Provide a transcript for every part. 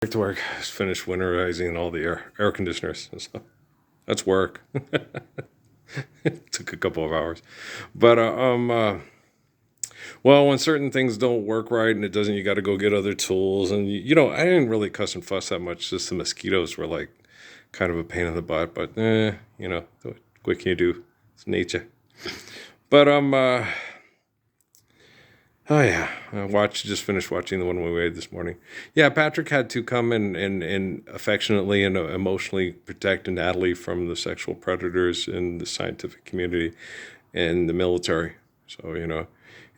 Back to work. Just finished winterizing all the air conditioners. So that's work. It took a couple of hours, but well, when certain things don't work right and it doesn't, you got to go get other tools. And I didn't really cuss and fuss that much. Just the mosquitoes were like kind of a pain in the butt. But what can you do? It's nature. But oh yeah, just finished watching the one we made this morning. Yeah, Patrick had to come and affectionately and emotionally protect Natalie from the sexual predators in the scientific community and the military. So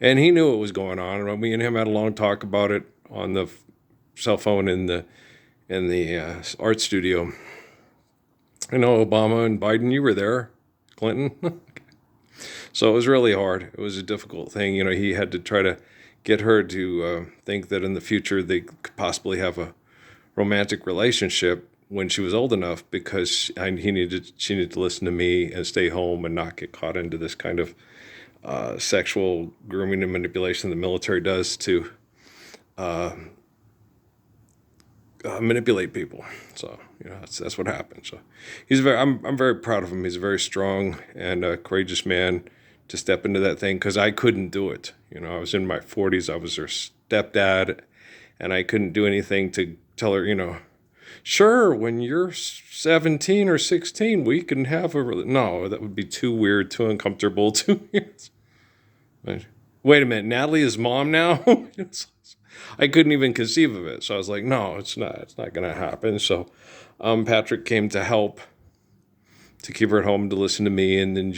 and he knew what was going on. And me and him had a long talk about it on the cell phone in the art studio. I know Obama and Biden, you were there, Clinton. So it was really hard. It was a difficult thing. He had to try to get her to think that in the future they could possibly have a romantic relationship when she was old enough, because she needed to listen to me and stay home and not get caught into this kind of sexual grooming and manipulation the military does to manipulate people. So that's what happened. So I'm very proud of him. He's a very strong and courageous man to step into that thing, because I couldn't do it. I was in my 40s. I was her stepdad, and I couldn't do anything to tell her, sure, when you're 17 or 16, we can have no, that would be too weird, too uncomfortable, too weird. Wait a minute, Natalie is mom now? I couldn't even conceive of it. So I was like, no, it's not going to happen. So Patrick came to help, to keep her at home, to listen to me, and then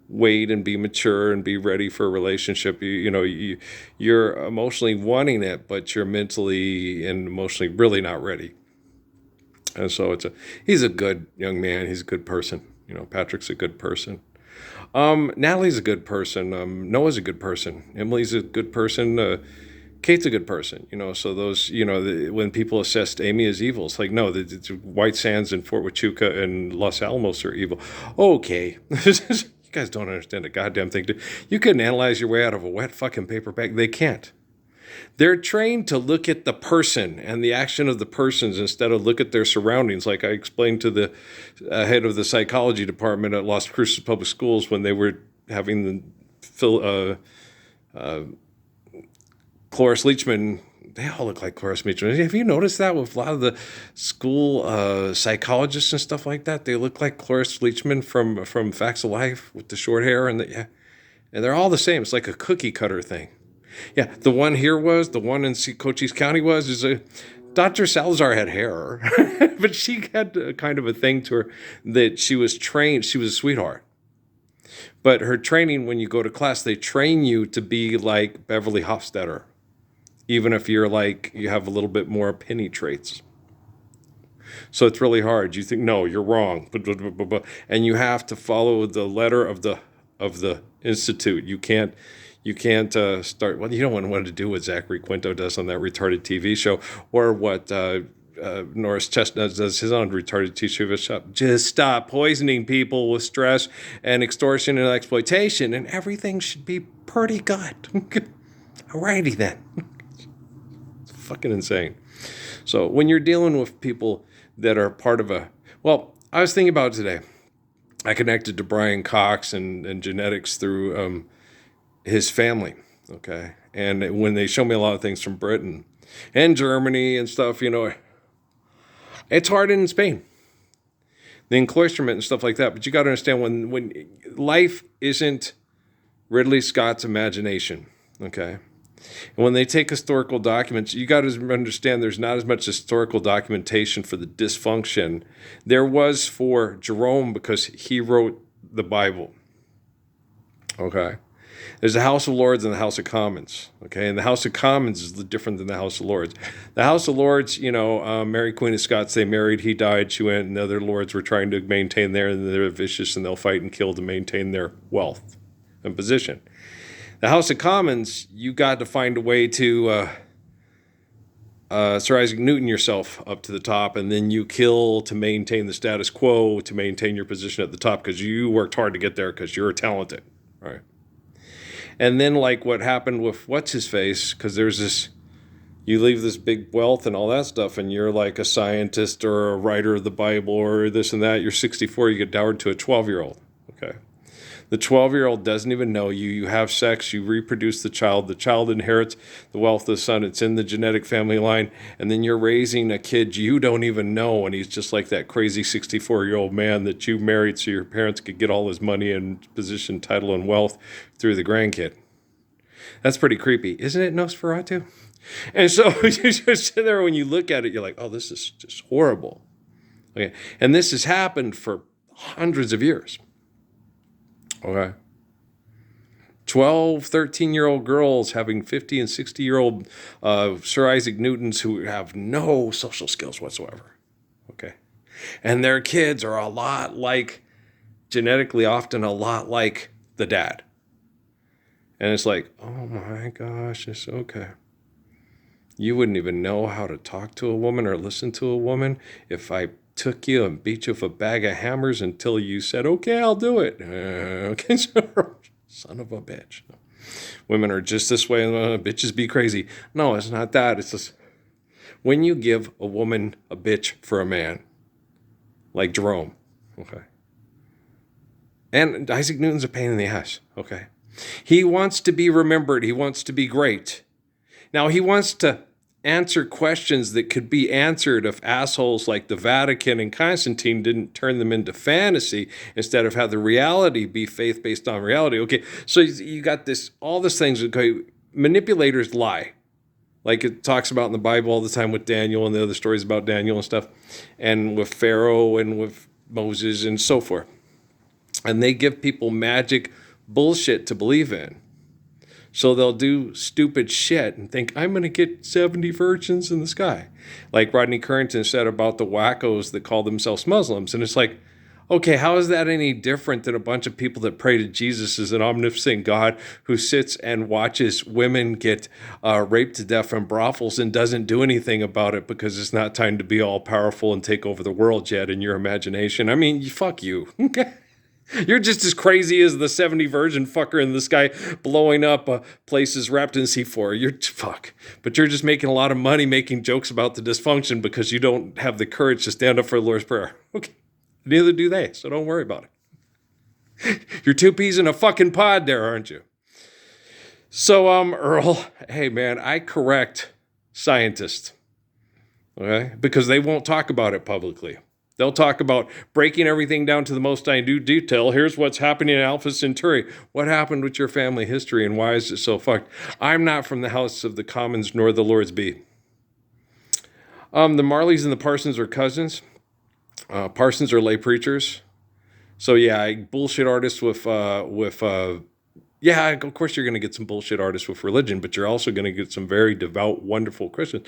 wait and be mature and be ready for a relationship. You're emotionally wanting it, but you're mentally and emotionally really not ready. And so he's a good young man. He's a good person. Patrick's a good person. Natalie's a good person. Noah's a good person. Emily's a good person. Kate's a good person. So those, when people assessed Amy as evil, it's like, no, the White Sands and Fort Huachuca and Los Alamos are evil. Okay. You guys don't understand a goddamn thing. You couldn't analyze your way out of a wet fucking paper bag. They can't. They're trained to look at the person and the action of the persons instead of look at their surroundings. Like I explained to the head of the psychology department at Las Cruces Public Schools when they were having the Cloris Leachman. They all look like Cloris Leachman. Have you noticed that with a lot of the school psychologists and stuff like that? They look like Cloris Leachman from Facts of Life with the short hair and they're all the same. It's like a cookie cutter thing. Yeah, the one in Cochise County Dr. Salazar had hair, but she had a kind of a thing to her that she was trained. She was a sweetheart. But her training, when you go to class, they train you to be like Beverly Hofstadter, even if you have a little bit more penny traits. So it's really hard. You think, no, you're wrong. And you have to follow the letter of the institute. You can't start. Well, you don't want to do what Zachary Quinto does on that retarded TV show, or what Norris Chestnut does his own retarded TV show. Just stop poisoning people with stress and extortion and exploitation, and everything should be pretty good. Alrighty then. It's fucking insane. So when you're dealing with people that are part of I was thinking about it today. I connected to Brian Cox and genetics through his family, okay? And when they show me a lot of things from Britain and Germany and stuff, it's hard in Spain. The encloisterment and stuff like that. But you got to understand, when life isn't Ridley Scott's imagination, okay? And when they take historical documents, you got to understand there's not as much historical documentation for the dysfunction. There was for Jerome, because he wrote the Bible, okay? There's the House of Lords and the House of Commons, okay? And the House of Commons is different than the House of Lords. The House of Lords, Mary Queen of Scots, they married, he died, she went, and the other lords were trying to maintain and they're vicious, and they'll fight and kill to maintain their wealth and position. The House of Commons, you got to find a way to Sir Isaac Newton yourself up to the top, and then you kill to maintain the status quo, to maintain your position at the top, because you worked hard to get there because you're talented, right? And then like what happened with what's-his-face, because there's this You leave this big wealth and all that stuff, and you're like a scientist or a writer of the Bible or this and that. You're 64, you get dowered to a 12-year-old. Okay. The 12-year-old doesn't even know you. You have sex, you reproduce the child. The child inherits the wealth of the son. It's in the genetic family line. And then you're raising a kid you don't even know. And he's just like that crazy 64-year-old man that you married so your parents could get all his money and position, title, and wealth through the grandkid. That's pretty creepy. Isn't it, Nosferatu? And so you just sit there when you look at it, you're like, oh, this is just horrible. Okay. And this has happened for hundreds of years. Okay. 12, 13-year-old girls having 50 and 60-year-old Sir Isaac Newtons who have no social skills whatsoever. Okay. And their kids are a lot like, genetically often a lot like the dad. And it's like, oh my gosh, it's okay. You wouldn't even know how to talk to a woman or listen to a woman if I took you and beat you with a bag of hammers until you said, okay, I'll do it. Okay, son of a bitch. Women are just this way. Bitches be crazy. No, it's not that. It's just when you give a woman a bitch for a man, like Jerome, okay. And Isaac Newton's a pain in the ass, okay. He wants to be remembered. He wants to be great. Now, he wants to answer questions that could be answered if assholes like the Vatican and Constantine didn't turn them into fantasy instead of have the reality be faith based on reality. Okay, so you got this, all these things. Okay, manipulators lie. Like it talks about in the Bible all the time with Daniel and the other stories about Daniel and stuff, and with Pharaoh and with Moses and so forth. And they give people magic bullshit to believe in. So they'll do stupid shit and think, I'm going to get 70 virgins in the sky. Like Rodney Currington said about the wackos that call themselves Muslims. And it's like, okay, how is that any different than a bunch of people that pray to Jesus as an omnipotent God who sits and watches women get raped to death in brothels and doesn't do anything about it because it's not time to be all powerful and take over the world yet in your imagination? I mean, fuck you. You're just as crazy as the 70 virgin fucker in the sky blowing up places wrapped in C4. You're fuck. But you're just making a lot of money making jokes about the dysfunction because you don't have the courage to stand up for the Lord's Prayer. Okay. Neither do they, so don't worry about it. You're two peas in a fucking pod there, aren't you? So, Earl, hey man, I correct scientists. Okay? Because they won't talk about it publicly. They'll talk about breaking everything down to the most minute detail. Here's what's happening in Alpha Centauri. What happened with your family history and why is it so fucked? I'm not from the House of the Commons nor the Lords be. The Marleys and the Parsons are cousins. Parsons are lay preachers. So yeah, bullshit artists with yeah, of course you're going to get some bullshit artists with religion, but you're also going to get some very devout, wonderful Christians.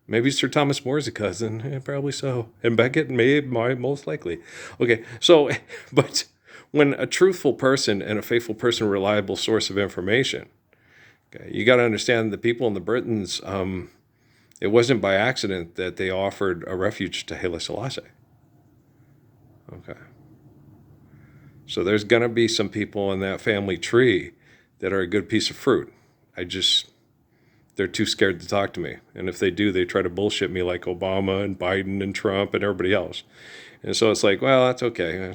Maybe Sir Thomas More is a cousin. Yeah, probably so. And Becket, most likely. Okay, so, but when a truthful person and a faithful person, reliable source of information, okay, you got to understand the people in the Britons, it wasn't by accident that they offered a refuge to Haile Selassie. Okay. So there's going to be some people in that family tree that are a good piece of fruit. They're too scared to talk to me. And if they do, they try to bullshit me like Obama and Biden and Trump and everybody else. And so it's like, well, that's okay.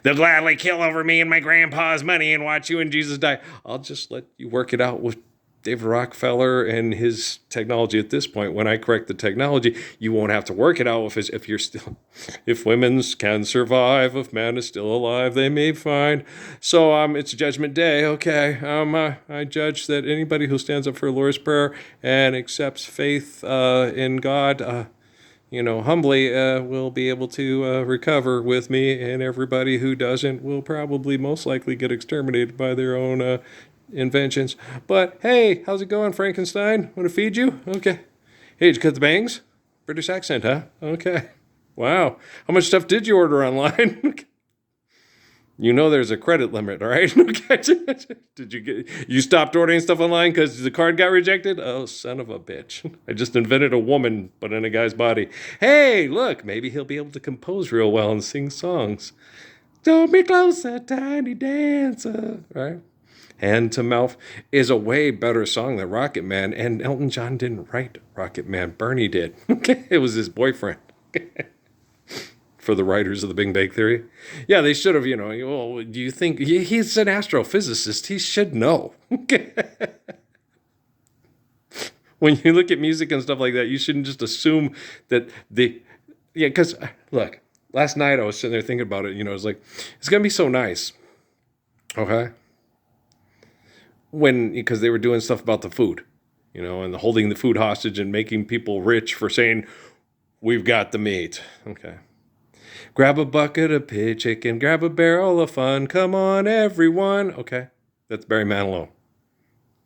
They'll gladly kill over me and my grandpa's money and watch you and Jesus die. I'll just let you work it out with David Rockefeller and his technology at this point. When I correct the technology, you won't have to work it out if women can survive, if man is still alive, they may find. So it's Judgment Day. Okay, I judge that anybody who stands up for the Lord's Prayer and accepts faith in God, humbly will be able to recover with me, and everybody who doesn't will probably most likely get exterminated by their own inventions. But hey, how's it going, Frankenstein? Want to feed you? Okay. Hey, did you cut the bangs? British accent, huh? Okay. Wow. How much stuff did you order online? There's a credit limit, all right? You stopped ordering stuff online because the card got rejected? Oh, son of a bitch. I just invented a woman, but in a guy's body. Hey, look, maybe he'll be able to compose real well and sing songs. Don't be closer, tiny dancer, right? Hand to Mouth is a way better song than Rocket Man, and Elton John didn't write Rocket Man. Bernie did. Okay, it was his boyfriend. For the writers of the Big Bang Theory. Yeah, they should have, well, do you think he's an astrophysicist? He should know. When you look at music and stuff like that, you shouldn't just assume that because look, last night I was sitting there thinking about it, I was like, it's going to be so nice. Okay. Because they were doing stuff about the food, and holding the food hostage and making people rich for saying, we've got the meat. Okay. Grab a bucket of pig chicken, grab a barrel of fun. Come on, everyone. Okay, that's Barry Manilow.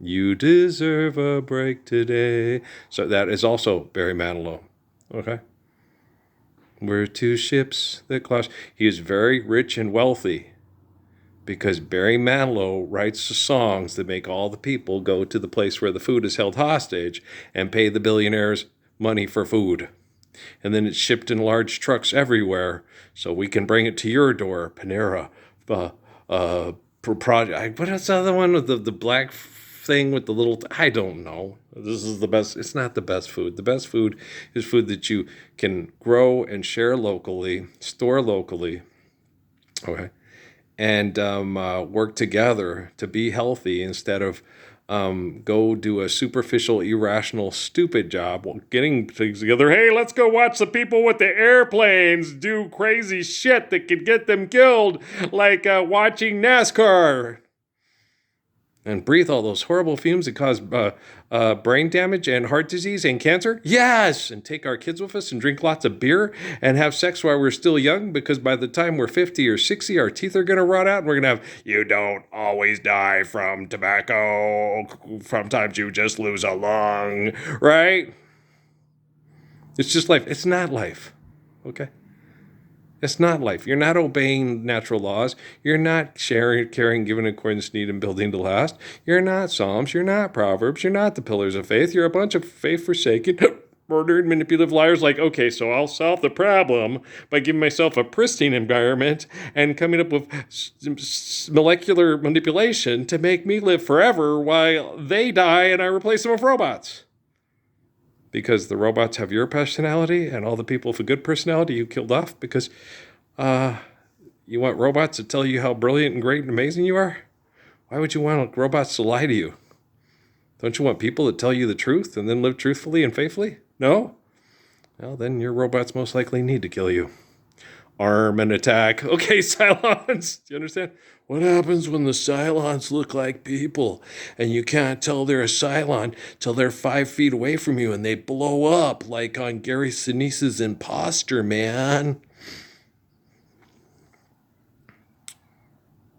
You deserve a break today. So that is also Barry Manilow. Okay. We're two ships that clash. He is very rich and wealthy because Barry Manilow writes the songs that make all the people go to the place where the food is held hostage and pay the billionaires money for food. And then it's shipped in large trucks everywhere, so we can bring it to your door. Panera, project. What is the other one with the black thing with the little? I don't know. This is the best. It's not the best food. The best food is food that you can grow and share locally, store locally. Okay, and work together to be healthy instead of go do a superficial, irrational, stupid job while getting things together. Hey, let's go watch the people with the airplanes do crazy shit that could get them killed, like watching NASCAR. And breathe all those horrible fumes that cause brain damage and heart disease and cancer? Yes! And take our kids with us and drink lots of beer and have sex while we're still young, because by the time we're 50 or 60, our teeth are going to rot out and we're going to have, you don't always die from tobacco. Sometimes you just lose a lung, right? It's just life. It's not life, okay? It's not life. You're not obeying natural laws. You're not sharing, caring, giving accordance to need, and building to last. You're not Psalms. You're not Proverbs. You're not the pillars of faith. You're a bunch of faith-forsaken, murdered, manipulative liars like, okay, so I'll solve the problem by giving myself a pristine environment and coming up with molecular manipulation to make me live forever while they die and I replace them with robots. Because the robots have your personality and all the people with a good personality you killed off because you want robots to tell you how brilliant and great and amazing you are? Why would you want robots to lie to you? Don't you want people to tell you the truth and then live truthfully and faithfully? No? Well, then your robots most likely need to kill you. Arm and attack. Okay, Cylons. Do you understand? What happens when the Cylons look like people and you can't tell they're a Cylon till they're 5 feet away from you and they blow up like on Gary Sinise's Imposter, man?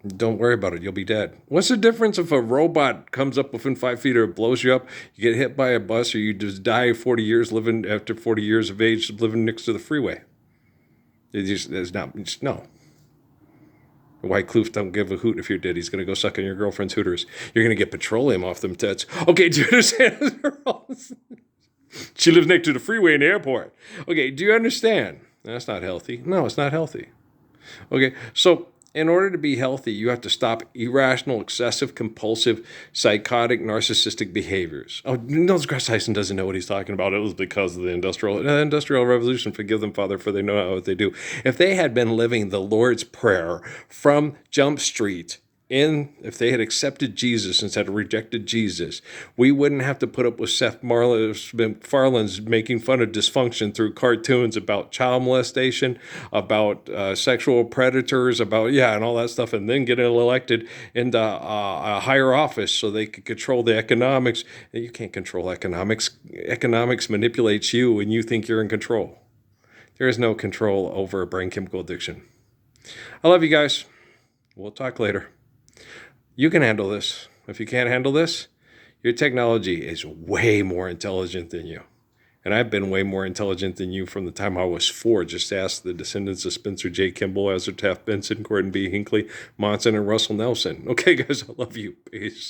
Don't worry about it. You'll be dead. What's the difference if a robot comes up within 5 feet or blows you up, you get hit by a bus, or you just die 40 years living after 40 years of age living next to the freeway? No. White Kloof don't give a hoot if you're dead. He's going to go suck on your girlfriend's hooters. You're going to get petroleum off them tits. Okay, do you understand? She lives next to the freeway and the airport. Okay, do you understand? That's not healthy. No, it's not healthy. Okay, so in order to be healthy, you have to stop irrational, excessive, compulsive, psychotic, narcissistic behaviors. Oh, Neil deGrasse Tyson doesn't know what he's talking about. It was because of the Industrial Revolution. Forgive them, Father, for they know not what they do. If they had been living the Lord's Prayer from Jump Street, if they had accepted Jesus instead of rejected Jesus, we wouldn't have to put up with Seth MacFarlane's making fun of dysfunction through cartoons about child molestation, about sexual predators, and all that stuff, and then getting elected into a higher office so they could control the economics. You can't control economics. Economics manipulates you and you think you're in control. There is no control over brain chemical addiction. I love you guys. We'll talk later. You can handle this. If you can't handle this, your technology is way more intelligent than you. And I've been way more intelligent than you from the time I was 4. Just ask the descendants of Spencer J. Kimball, Ezra Taft Benson, Gordon B. Hinckley, Monson, and Russell Nelson. Okay, guys, I love you. Peace.